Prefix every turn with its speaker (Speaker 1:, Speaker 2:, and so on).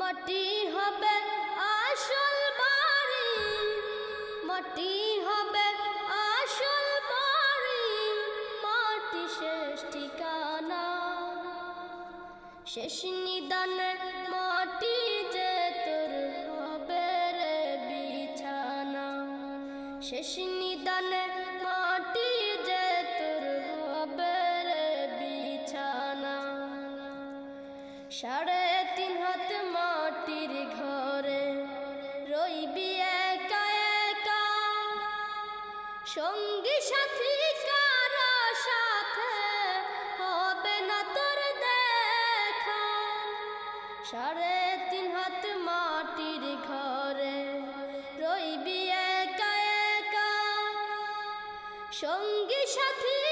Speaker 1: মাটি হবে আসল বাড়ি, মাটি হবে আসল বাড়ি, মাটি শেষ ঠিকানা, শেষ নিদানে মাটি যে তোর হবে রে বিছানা, শেষ নিদানে মাটি যে তোর হবে রে বিছানা। 3.5 হাত মাটির ঘরে রইবি একা একা, সঙ্গী সাথী কারো সাথে হবে না তোর দেখা। 3.5 হাত মাটির ঘরে রইবি একা একা, সঙ্গী সাথী